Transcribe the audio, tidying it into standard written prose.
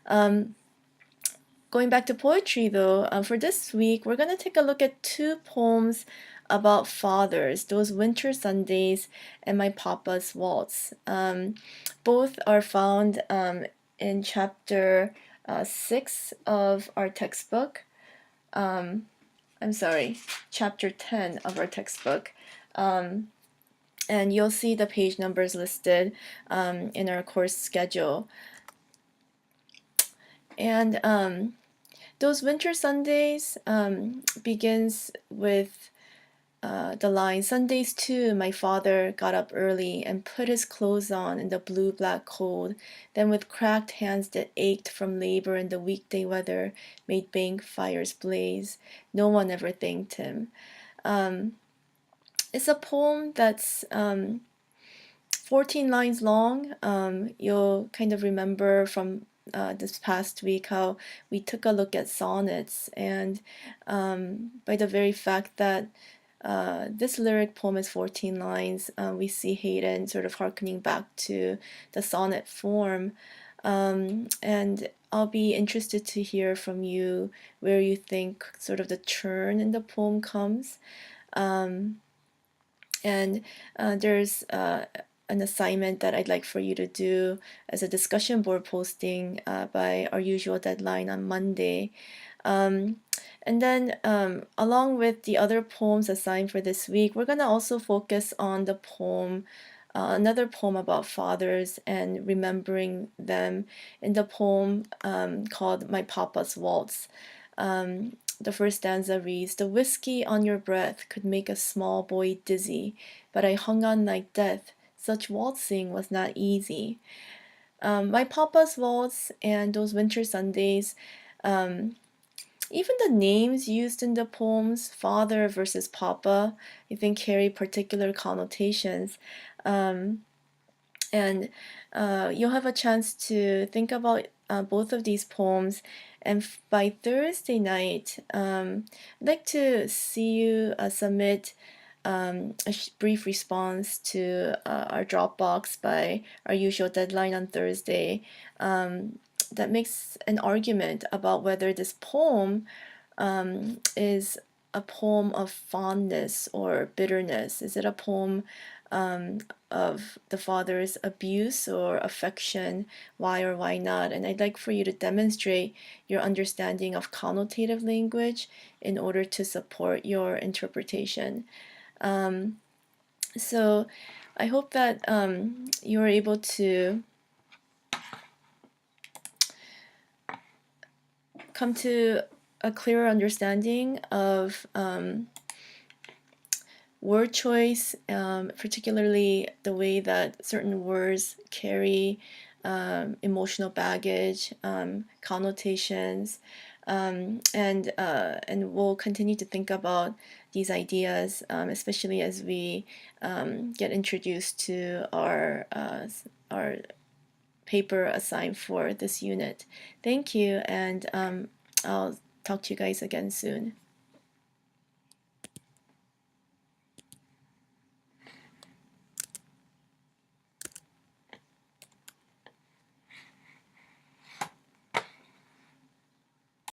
Going back to poetry though, for this week, we're going to take a look at two poems about fathers, Those Winter Sundays and My Papa's Waltz. Both are found in chapter 6 of our textbook. I'm sorry, chapter 10 of our textbook. And you'll see the page numbers listed in our course schedule. And Those Winter Sundays begins with the line, Sundays too, my father got up early and put his clothes on in the blue-black cold, then with cracked hands that ached from labor in the weekday weather, made bank fires blaze. No one ever thanked him. It's a poem that's 14 lines long. You'll kind of remember from this past week how we took a look at sonnets, and by the very fact that this lyric poem is 14 lines, we see Hayden sort of harkening back to the sonnet form. And I'll be interested to hear from you where you think sort of the turn in the poem comes. And there's an assignment that I'd like for you to do as a discussion board posting by our usual deadline on Monday. And then along with the other poems assigned for this week, we're going to also focus on the poem, another poem about fathers and remembering them in the poem called My Papa's Waltz. The first stanza reads, the whiskey on your breath could make a small boy dizzy, but I hung on like death. Such waltzing was not easy. My Papa's Waltz and Those Winter Sundays, even the names used in the poems, father versus papa, I think carry particular connotations. And you'll have a chance to think about both of these poems. And by Thursday night, I'd like to see you submit a brief response to our Dropbox by our usual deadline on Thursday. That makes an argument about whether this poem is a poem of fondness or bitterness. Is it a poem of the father's abuse or affection? Why or why not? And I'd like for you to demonstrate your understanding of connotative language in order to support your interpretation. So I hope that you're able to come to a clearer understanding of word choice, particularly the way that certain words carry emotional baggage, connotations, and we'll continue to think about these ideas, especially as we get introduced to our paper assigned for this unit. Thank you, and I'll talk to you guys again soon.